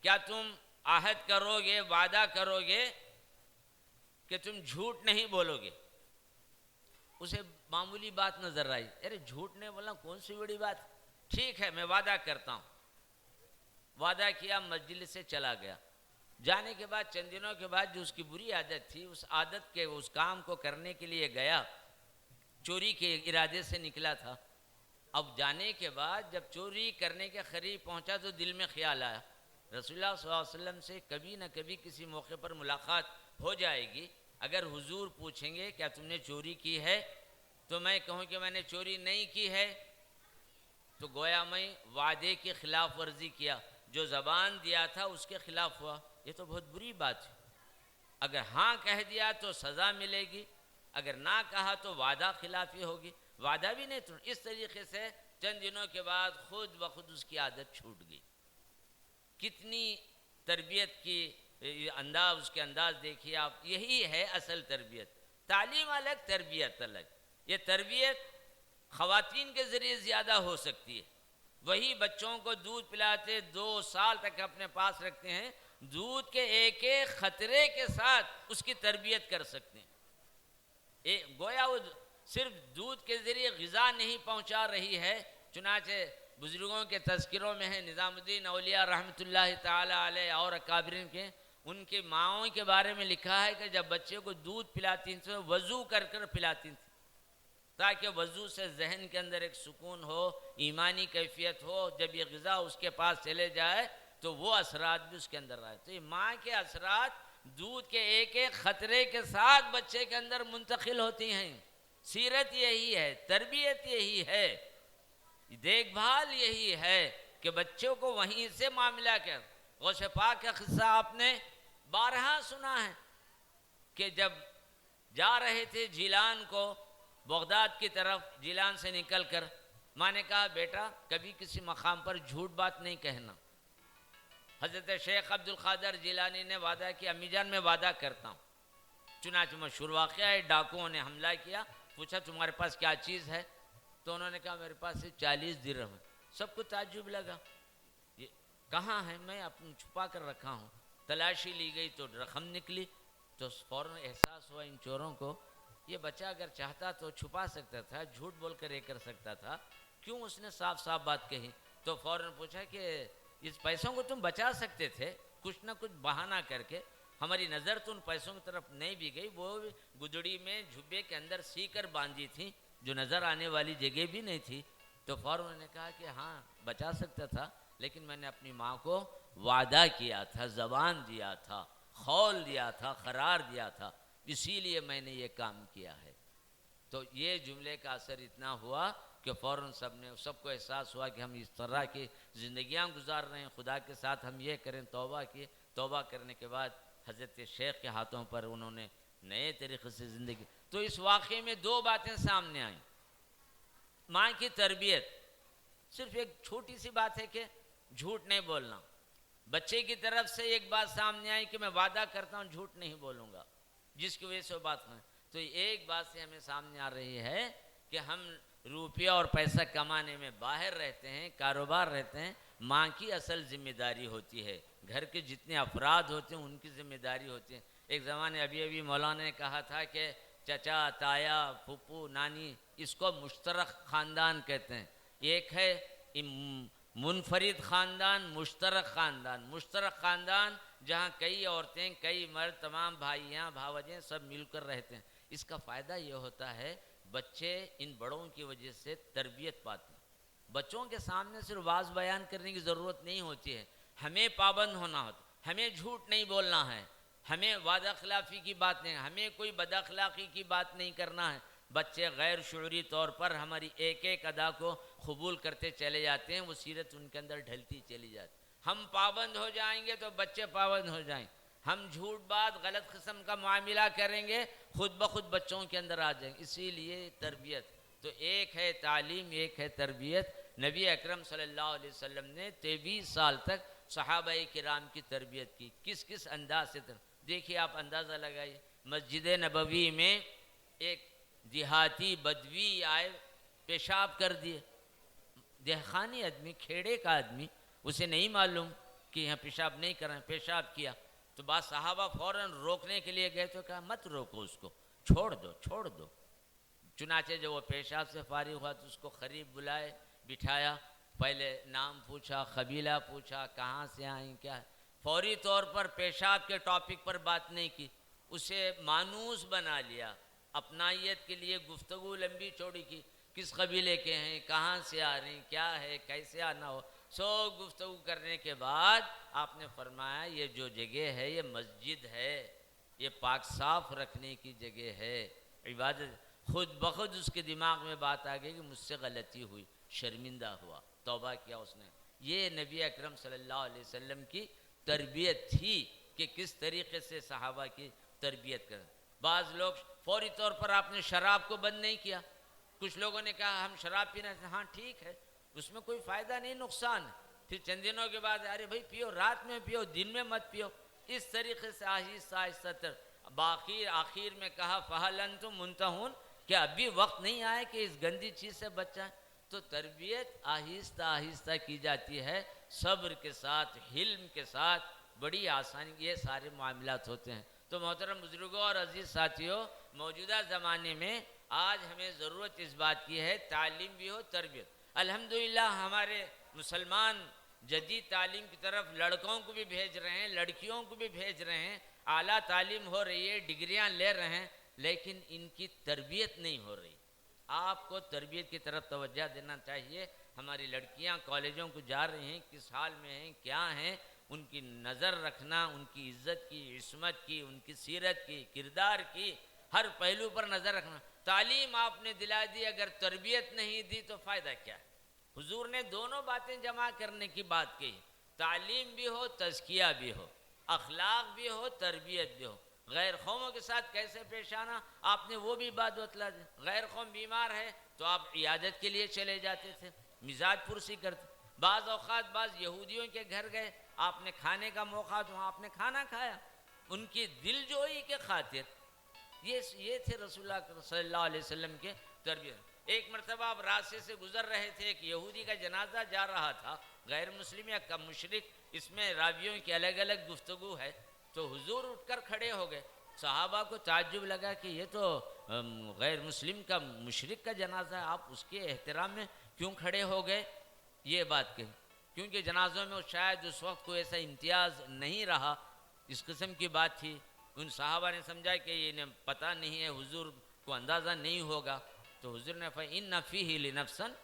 کیا تم عہد کرو گے، وعدہ کرو گے کہ تم جھوٹ نہیں بولو گے؟ اسے معمولی بات نظر آئی، ارے جھوٹ نہیں بولنا کون سی بڑی بات، ٹھیک ہے میں وعدہ کرتا ہوں۔ وعدہ کیا، مجلس سے چلا گیا۔ جانے کے بعد چند دنوں کے بعد جو اس کی بری عادت تھی، اس عادت کے اس کام کو کرنے کے لیے گیا، چوری کے ارادے سے نکلا تھا۔ اب جانے کے بعد جب چوری کرنے کے قریب پہنچا تو دل میں خیال آیا رسول اللہ صلی اللہ علیہ وسلم سے کبھی نہ کبھی کسی موقع پر ملاقات ہو جائے گی، اگر حضور پوچھیں گے کیا تم نے چوری کی ہے تو میں کہوں کہ میں نے چوری نہیں کی ہے، تو گویا میں وعدے کی خلاف ورزی کیا، جو زبان دیا تھا اس کے خلاف ہوا۔ یہ تو بہت بری بات ہے۔ اگر ہاں کہہ دیا تو سزا ملے گی، اگر نہ کہا تو وعدہ خلافی ہوگی، وعدہ بھی نہیں۔ تو اس طریقے سے چند دنوں کے بعد خود بخود اس کی عادت چھوٹ گئی۔ کتنی تربیت کی انداز، اس کے انداز دیکھیے آپ، یہی ہے اصل تربیت۔ تعلیم الگ، تربیت الگ۔ یہ تربیت خواتین کے ذریعے زیادہ ہو سکتی ہے۔ وہی بچوں کو دودھ پلاتے 2 سال تک اپنے پاس رکھتے ہیں، دودھ کے ایک ایک خطرے کے ساتھ اس کی تربیت کر سکتے ہیں۔ گویا وہ صرف دودھ کے ذریعے غذا نہیں پہنچا رہی ہے، چنانچہ بزرگوں کے تذکروں میں ہے، نظام الدین اولیاء رحمۃ اللہ تعالی علیہ اور اکابرین کے، ان کے ماؤں کے بارے میں لکھا ہے کہ جب بچے کو دودھ پلاتی تھیں تو وضو کر کر پلاتی تھیں، تاکہ وضو سے ذہن کے اندر ایک سکون ہو، ایمانی کیفیت ہو، جب یہ غذا اس کے پاس چلے جائے تو وہ اثرات بھی اس کے اندر آئے۔ تو یہ ماں کے اثرات دودھ کے ایک ایک خطرے کے ساتھ بچے کے اندر منتقل ہوتی ہیں۔ سیرت یہی ہے، تربیت یہی ہے، دیکھ بھال یہی ہے کہ بچوں کو وہیں سے معاملہ کر۔ غوث پاک کا قصہ آپ نے بارہا سنا ہے کہ جب جا رہے تھے جیلان کو، بغداد کی طرف، جیلان سے نکل کر ماں نے کہا بیٹا کبھی کسی مقام پر جھوٹ بات نہیں کہنا۔ حضرت شیخ عبد القادر جیلانی نے وعدہ کیا، امی جان میں وعدہ کرتا ہوں۔ چنانچہ مشہور واقعہ ہے، ڈاکوؤں نے حملہ کیا، پوچھا تمہارے پاس کیا چیز ہے؟ تو انہوں نے کہا میرے پاس 40 درہم ہے۔ سب کو تعجب لگا، یہ کہاں ہے؟ میں اپنے چھپا کر رکھا ہوں۔ تلاشی لی گئی تو رقم نکلی، تو فوراً احساس ہوا ان چوروں کو، یہ بچہ اگر چاہتا تو چھپا سکتا تھا، جھوٹ بول کر یہ کر سکتا تھا، کیوں اس نے صاف صاف بات کہی؟ تو فوراً پوچھا کہ اس پیسوں کو تم بچا سکتے تھے کچھ نہ کچھ بہانہ کر کے، ہماری نظر تو ان پیسوں کی طرف نہیں بھی گئی، وہ گدڑی میں جھبے کے اندر سی کر باندھی تھی جو نظر آنے والی جگہ بھی نہیں تھی۔ تو فوراً انہوں نے کہا کہ ہاں بچا سکتا تھا، لیکن میں نے اپنی ماں کو وعدہ کیا تھا، زبان دیا تھا، قول دیا تھا، قرار دیا تھا، اسی لیے میں نے یہ کام کیا ہے۔ تو یہ جملے کا اثر اتنا ہوا کہ فوراً سب کو احساس ہوا کہ ہم اس طرح کی زندگیاں گزار رہے ہیں، خدا کے ساتھ ہم یہ کریں، توبہ کی۔ توبہ کرنے کے بعد حضرت شیخ کے ہاتھوں پر انہوں نے نئے طریقے سے زندگی۔ تو اس واقعے میں 2 باتیں سامنے آئیں۔ ماں کی تربیت، صرف ایک چھوٹی سی بات ہے کہ جھوٹ نہیں بولنا۔ بچے کی طرف سے ایک بات سامنے آئی کہ میں وعدہ کرتا ہوں جھوٹ نہیں بولوں گا، جس کی وجہ سے وہ بات کریں۔ تو ایک بات سے ہمیں سامنے آ رہی ہے کہ ہم روپیہ اور پیسہ کمانے میں باہر رہتے ہیں، کاروبار رہتے ہیں، ماں کی اصل ذمہ داری ہوتی ہے، گھر کے جتنے افراد ہوتے ہیں ان کی ذمہ داری ہوتی ہے۔ ایک زمانے ابھی مولانا نے کہا تھا کہ چچا، تایا، پھپھو، نانی، اس کو مشترک خاندان کہتے ہیں۔ ایک ہے منفرد خاندان، مشترک خاندان۔ مشترک خاندان جہاں کئی عورتیں، کئی مرد، تمام بھائیاں، بھاوجیں سب مل کر رہتے ہیں۔ اس کا فائدہ یہ ہوتا ہے بچے ان بڑوں کی وجہ سے تربیت پاتے ہیں۔ بچوں کے سامنے صرف واز بیان کرنے کی ضرورت نہیں ہوتی ہے، ہمیں پابند ہونا ہوتا ہے، ہمیں جھوٹ نہیں بولنا ہے، ہمیں وعدہ خلافی کی بات نہیں، ہمیں کوئی بد اخلاقی کی بات نہیں کرنا ہے۔ بچے غیر شعوری طور پر ہماری ایک ایک ادا کو قبول کرتے چلے جاتے ہیں، وہ سیرت ان کے اندر ڈھلتی چلی جاتی۔ ہم پابند ہو جائیں گے تو بچے پابند ہو جائیں، ہم جھوٹ بات، غلط قسم کا معاملہ کریں گے، خود بخود بچوں کے اندر آ جائیں گے۔ اسی لیے تربیت تو ایک ہے تعلیم، ایک ہے تربیت۔ نبی اکرم صلی اللہ علیہ وسلم نے 23 سال تک صحابہ کرام کی تربیت کی، کس کس انداز سے دیکھیے آپ اندازہ لگائیے. مسجد نبوی میں ایک دیہاتی بدوی آئے، پیشاب کر دیے. دیہخانی آدمی، کھیڑے کا آدمی، اسے نہیں معلوم کہ یہاں پیشاب نہیں کرنا، پیشاب کیا. تو بعض صحابہ فوراً روکنے کے لیے گئے تو کہا مت روکو اس کو، چھوڑ دو چھوڑ دو. چنانچہ جب وہ پیشاب سے فارغ ہوا تو اس کو قریب بلائے، بٹھایا، پہلے نام پوچھا، قبیلہ پوچھا، کہاں سے آئیں، کیا ہے. فوری طور پر پیشاب کے ٹاپک پر بات نہیں کی، اسے مانوس بنا لیا. اپنائیت کے لیے گفتگو لمبی چوڑی کی، کس قبیلے کے ہیں، کہاں سے آ رہے ہیں، کیا ہے، کیسے آنا ہو. سو گفتگو کرنے کے بعد آپ نے فرمایا یہ جو جگہ ہے یہ مسجد ہے، یہ پاک صاف رکھنے کی جگہ ہے، عبادت. خود بخود اس کے دماغ میں بات آ گئی کہ مجھ سے غلطی ہوئی، شرمندہ ہوا، توبہ کیا اس نے. یہ نبی اکرم صلی اللہ علیہ وسلم کی تربیت تھی کہ کس طریقے سے صحابہ کی تربیت کریں. بعض لوگ فوری طور پر آپ نے شراب کو بند نہیں کیا. کچھ لوگوں نے کہا ہم شراب پینا، ہاں ٹھیک ہے، اس میں کوئی فائدہ نہیں، نقصان ہے. پھر چند دنوں کے بعد ارے بھائی پیو، رات میں پیو، دن میں مت پیو. اس طریقے سے آہستہ آہستہ باقی آخر میں کہا فَهَلْ أَنْتُمْ مُنْتَهُونَ، کہ ابھی وقت نہیں آئے کہ اس گندی چیز سے بچائیں. تو تربیت آہستہ آہستہ کی جاتی ہے، صبر کے ساتھ، حلم کے ساتھ، بڑی آسانی. یہ سارے معاملات ہوتے ہیں. تو محترم بزرگوں اور عزیز ساتھیوں، موجودہ زمانے میں آج ہمیں ضرورت اس بات کی ہے تعلیم بھی ہو، تربیت. الحمدللہ ہمارے مسلمان جدید تعلیم کی طرف لڑکوں کو بھی بھیج رہے ہیں، لڑکیوں کو بھی بھیج رہے ہیں، اعلیٰ تعلیم ہو رہی ہے، ڈگریاں لے رہے ہیں، لیکن ان کی تربیت نہیں ہو رہی. آپ کو تربیت کی طرف توجہ دینا چاہیے. ہماری لڑکیاں کالجوں کو جا رہی ہیں، کس حال میں ہیں، کیا ہیں، ان کی نظر رکھنا، ان کی عزت کی، عصمت کی، ان کی سیرت کی، کردار کی، ہر پہلو پر نظر رکھنا. تعلیم آپ نے دلا دی، اگر تربیت نہیں دی تو فائدہ کیا ہے. حضور نے دونوں باتیں جمع کرنے کی بات کہی، تعلیم بھی ہو، تزکیہ بھی ہو، اخلاق بھی ہو، تربیت بھی ہو. غیر قوموں کے ساتھ کیسے پیش آنا، آپ نے وہ بھی بات بتلا دی. غیر قوم بیمار ہے تو آپ عیادت کے لیے چلے جاتے تھے، مزاج پرسی کرتے. بعض اوقات بعض یہودیوں کے گھر گئے، آپ نے کھانے کا موقع تو آپ نے کھانا کھایا، ان کی دل جوئی کے خاطر. یہ تھے رسول اللہ صلی اللہ علیہ وسلم کے تربیت. ایک مرتبہ آپ راستے سے گزر رہے تھے، ایک یہودی کا جنازہ جا رہا تھا، غیر مسلم یا کم مشرک، اس میں راویوں کی الگ الگ گفتگو ہے. تو حضور اٹھ کر کھڑے ہو گئے. صحابہ کو تعجب لگا کہ یہ تو غیر مسلم کا، مشرک کا جنازہ ہے، آپ اس کے احترام میں کیوں کھڑے ہو گئے. یہ بات کہی کیونکہ جنازوں میں شاید اس وقت کوئی ایسا امتیاز نہیں رہا، اس قسم کی بات تھی. ان صحابہ نے سمجھا کہ انہیں پتہ نہیں ہے، حضور کو اندازہ نہیں ہوگا. تو حضور نے فرمایا اِنَّ فِيهِ لِنَفْسًا،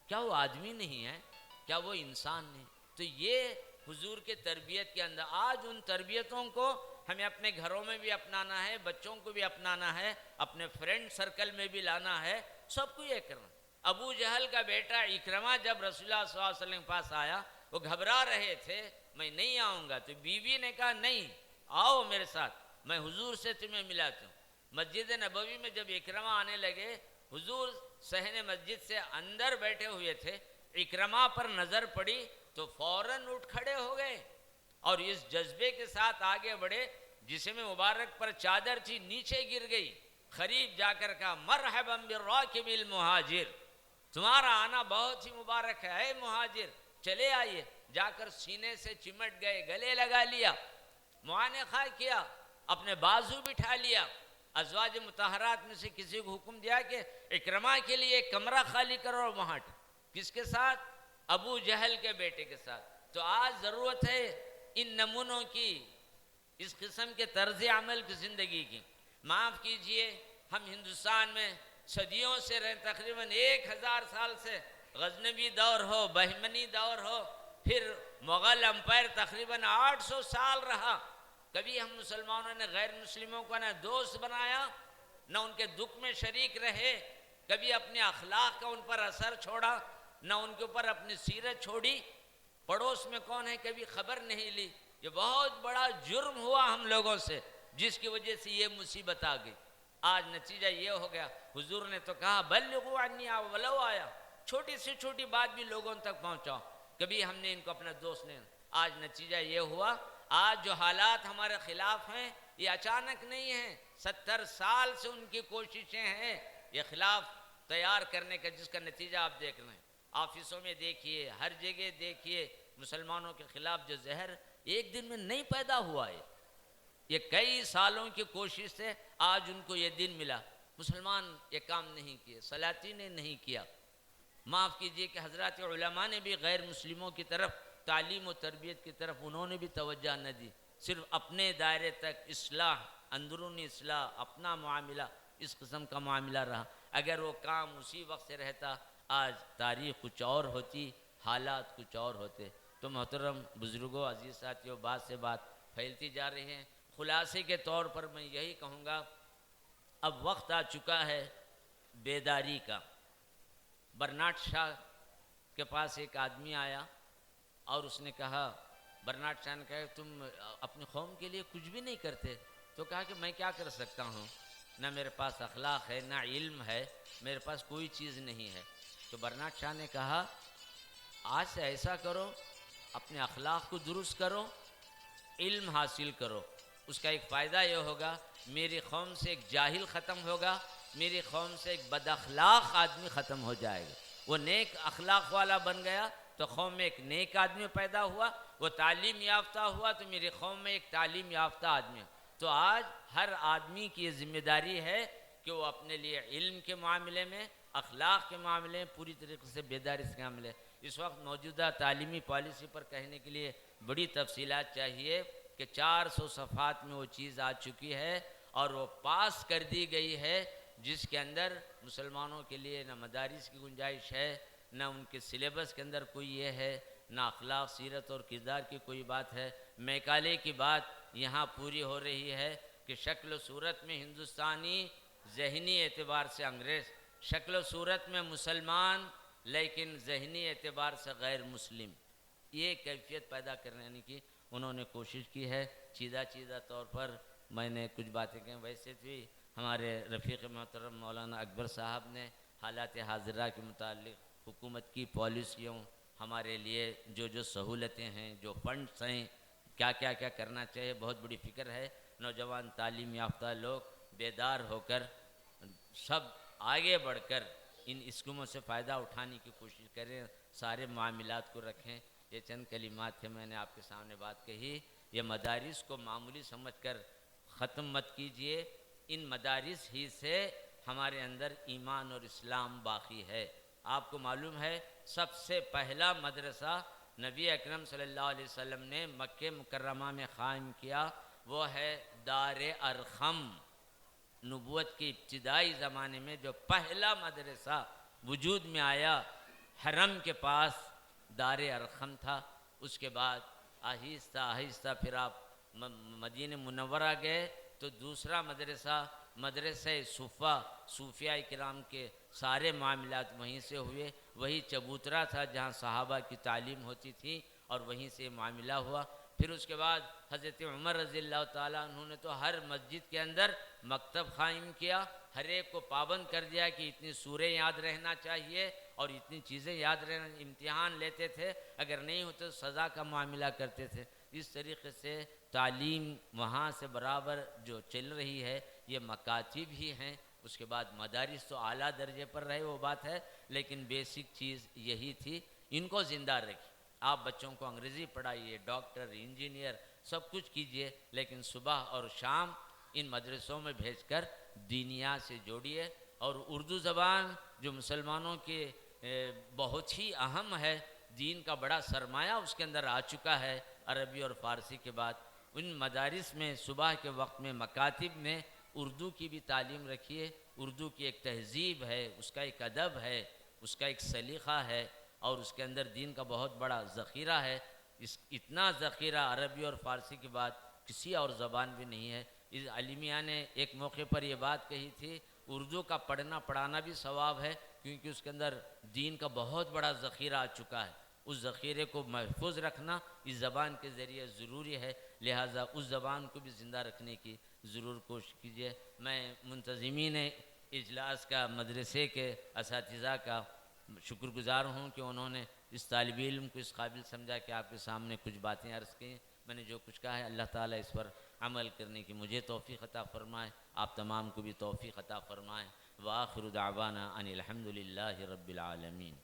کیا وہ آدمی نہیں ہے، کیا وہ انسان نہیں. تو یہ حضور کے تربیت کے اندر آج ان تربیتوں کو ہمیں اپنے گھروں میں بھی اپنانا ہے، بچوں کو بھی اپنانا ہے، اپنے فرینڈ سرکل میں بھی لانا ہے، سب کو یہ کرنا. ابو جہل کا بیٹا اکرمہ جب رسول اللہ صلی اللہ علیہ وسلم کے پاس آیا، وہ گھبرا رہے تھے، میں نہیں آؤں گا. تو بیوی نے کہا نہیں، آؤ میرے ساتھ، میں حضور سے تمہیں ملاتا ہوں. مسجد نبوی میں جب اکرمہ آنے لگے، حضور صحن مسجد سے اندر بیٹھے ہوئے تھے، اکرمہ پر نظر پڑی تو فوراً اٹھ کھڑے ہو گئے اور اس جذبے کے ساتھ آگے بڑھے. جسم مبارک پر چادر تھی، نیچے گر گئی. قریب جا کر کہا مرحبا بالراکب المہاجر، تمہارا آنا بہت ہی مبارک ہے اے مہاجر، چلے آئیے. جا کر سینے سے چمٹ گئے، گلے لگا لیا، معانقہ کیا، اپنے بازو بٹھا لیا. ازواج مطہرات میں سے کسی کو حکم دیا کہ اکرمہ کے لیے ایک کمرہ خالی کرو اور وہاں. کس کے ساتھ؟ ابو جہل کے بیٹے کے ساتھ. تو آج ضرورت ہے ان نمونوں کی، اس قسم کے طرز عمل کی زندگی کی. معاف کیجئے، ہم ہندوستان میں صدیوں سے رہے، تقریباً 1000 سال سے، غزنوی دور ہو، بہمنی دور ہو، پھر مغل امپائر تقریباً 800 سال رہا. کبھی ہم مسلمانوں نے غیر مسلموں کو نہ دوست بنایا، نہ ان کے دکھ میں شریک رہے، کبھی اپنے اخلاق کا ان پر اثر چھوڑا، نہ ان کے اوپر اپنی سیرت چھوڑی. پڑوس میں کون ہے کبھی خبر نہیں لی. یہ بہت بڑا جرم ہوا ہم لوگوں سے، جس کی وجہ سے یہ مصیبت آ گئی. آج نتیجہ یہ ہو گیا، حضور نے تو کہا بلغوا عنی ولو آیا، چھوٹی سے چھوٹی بات بھی لوگوں تک پہنچاؤ. کبھی ہم نے ان کو اپنا دوست نہیں. آج نتیجہ یہ ہوا، آج جو حالات ہمارے خلاف ہیں یہ اچانک نہیں ہیں، 70 سال سے ان کی کوششیں ہیں یہ خلاف تیار کرنے کا، جس کا نتیجہ آپ دیکھ رہے ہیں۔ آفسوں میں دیکھیے، ہر جگہ دیکھیے، مسلمانوں کے خلاف جو زہر ایک دن میں نہیں پیدا ہوا ہے، یہ کئی سالوں کی کوشش سے آج ان کو یہ دن ملا۔ مسلمان یہ کام نہیں کیے، سلاطین نے نہیں کیا۔ معاف کیجئے کہ حضرات علماء نے بھی غیر مسلموں کی طرف، تعلیم و تربیت کی طرف انہوں نے بھی توجہ نہ دی، صرف اپنے دائرے تک اصلاح، اندرونی اصلاح، اپنا معاملہ، اس قسم کا معاملہ رہا۔ اگر وہ کام اسی وقت سے رہتا، آج تاریخ کچھ اور ہوتی، حالات کچھ اور ہوتے۔ تو محترم بزرگوں، عزیز ساتھیوں، بات سے بات پھیلتی جا رہی ہیں۔ خلاصے کے طور پر میں یہی کہوں گا، اب وقت آ چکا ہے بیداری کا۔ برنارڈ شاہ کے پاس ایک آدمی آیا اور اس نے کہا، برنارڈ شاہ نے کہا تم اپنی قوم کے لیے کچھ بھی نہیں کرتے؟ تو کہا کہ میں کیا کر سکتا ہوں، نہ میرے پاس اخلاق ہے، نہ علم ہے، میرے پاس کوئی چیز نہیں ہے۔ تو برنارڈ شاہ نے کہا آج سے ایسا کرو، اپنے اخلاق کو درست کرو، علم حاصل کرو، اس کا ایک فائدہ یہ ہوگا میری قوم سے ایک جاہل ختم ہوگا، میری قوم سے ایک بد اخلاق آدمی ختم ہو جائے گا۔ وہ نیک اخلاق والا بن گیا تو قوم میں ایک نیک آدمی پیدا ہوا، وہ تعلیم یافتہ ہوا تو میری قوم میں ایک تعلیم یافتہ آدمی۔ تو آج ہر آدمی کی یہ ذمہ داری ہے کہ وہ اپنے لیے علم کے معاملے میں، اخلاق کے معاملے میں پوری طریقے سے بیداری سے کام لے۔ اس وقت موجودہ تعلیمی پالیسی پر کہنے کے لیے بڑی تفصیلات چاہیے کہ 400 صفحات میں وہ چیز آ چکی ہے اور وہ پاس کر دی گئی ہے، جس کے اندر مسلمانوں کے لیے نہ مدارس کی گنجائش ہے، نہ ان کے سلیبس کے اندر کوئی یہ ہے، نہ اخلاق، سیرت اور کردار کی کوئی بات ہے۔ میکالے کی بات یہاں پوری ہو رہی ہے کہ شکل و صورت میں ہندوستانی، ذہنی اعتبار سے انگریز، شکل و صورت میں مسلمان لیکن ذہنی اعتبار سے غیر مسلم، یہ کیفیت پیدا کرنے کی انہوں نے کوشش کی ہے۔ چیدہ طور پر میں نے کچھ باتیں کہیں، ویسے بھی ہمارے رفیق محترم مولانا اکبر صاحب نے حالات حاضرہ کے متعلق حکومت کی پالیسیوں، ہمارے لیے جو سہولتیں ہیں، جو فنڈس ہیں، کیا کرنا چاہیے، بہت بڑی فکر ہے۔ نوجوان تعلیم یافتہ لوگ بیدار ہو کر سب آگے بڑھ کر ان اسکیموں سے فائدہ اٹھانے کی کوشش کریں، سارے معاملات کو رکھیں۔ یہ چند کلمات تھے، میں نے آپ کے سامنے بات کہی۔ یہ مدارس کو معمولی سمجھ کر ختم مت کیجئے، ان مدارس ہی سے ہمارے اندر ایمان اور اسلام باقی ہے۔ آپ کو معلوم ہے سب سے پہلا مدرسہ نبی اکرم صلی اللہ علیہ وسلم نے مکہ مکرمہ میں قائم کیا، وہ ہے دار ارقم۔ نبوت کے ابتدائی زمانے میں جو پہلا مدرسہ وجود میں آیا، حرم کے پاس دار ارقم تھا۔ اس کے بعد آہستہ آہستہ پھر آپ مدینہ منورہ گئے تو دوسرا مدرسہ صفہ، صوفیاء کرام کے سارے معاملات وہیں سے ہوئے۔ وہی چبوترا تھا جہاں صحابہ کی تعلیم ہوتی تھی اور وہیں سے معاملہ ہوا۔ پھر اس کے بعد حضرت عمر رضی اللہ تعالیٰ عنہ نے تو ہر مسجد کے اندر مکتب قائم کیا، ہر ایک کو پابند کر دیا کہ اتنی سوریں یاد رہنا چاہیے اور اتنی چیزیں یاد رہنا، امتحان لیتے تھے، اگر نہیں ہوتے تو سزا کا معاملہ کرتے تھے۔ اس طریقے سے تعلیم وہاں سے برابر جو چل رہی ہے، یہ مکاتب ہی ہیں۔ اس کے بعد مدارس تو اعلیٰ درجے پر رہے، وہ بات ہے، لیکن بیسک چیز یہی تھی، ان کو زندہ رکھی۔ آپ بچوں کو انگریزی پڑھائیے، ڈاکٹر، انجینئر، سب کچھ کیجئے، لیکن صبح اور شام ان مدرسوں میں بھیج کر دینیات سے جوڑیے۔ اور اردو زبان جو مسلمانوں کے بہت ہی اہم ہے، دین کا بڑا سرمایہ اس کے اندر آ چکا ہے عربی اور فارسی کے بعد، ان مدارس میں صبح کے وقت میں مکاتب میں اردو کی بھی تعلیم رکھیے۔ اردو کی ایک تہذیب ہے، اس کا ایک ادب ہے، اس کا ایک سلیقہ ہے، اور اس کے اندر دین کا بہت بڑا ذخیرہ ہے۔ اتنا ذخیرہ عربی اور فارسی کے بعد کسی اور زبان بھی نہیں ہے۔ اس عالمیہ نے ایک موقع پر یہ بات کہی تھی، اردو کا پڑھنا پڑھانا بھی ثواب ہے، کیونکہ اس کے اندر دین کا بہت بڑا ذخیرہ آ چکا ہے۔ اس ذخیرے کو محفوظ رکھنا اس زبان کے ذریعے ضروری ہے، لہٰذا اس زبان کو بھی زندہ رکھنے کی ضرور کوشش کیجیے۔ میں منتظمین اجلاس کا، مدرسے کے اساتذہ کا شکر گزار ہوں کہ انہوں نے اس طالب علم کو اس قابل سمجھا کہ آپ کے سامنے کچھ باتیں عرض کی. میں نے جو کچھ کہا ہے اللہ تعالیٰ اس پر عمل کرنے کی مجھے توفیق عطا فرمائے، آپ تمام کو بھی توفیق عطا فرمائے. وآخر دعوانا ان الحمد للہ رب العالمین.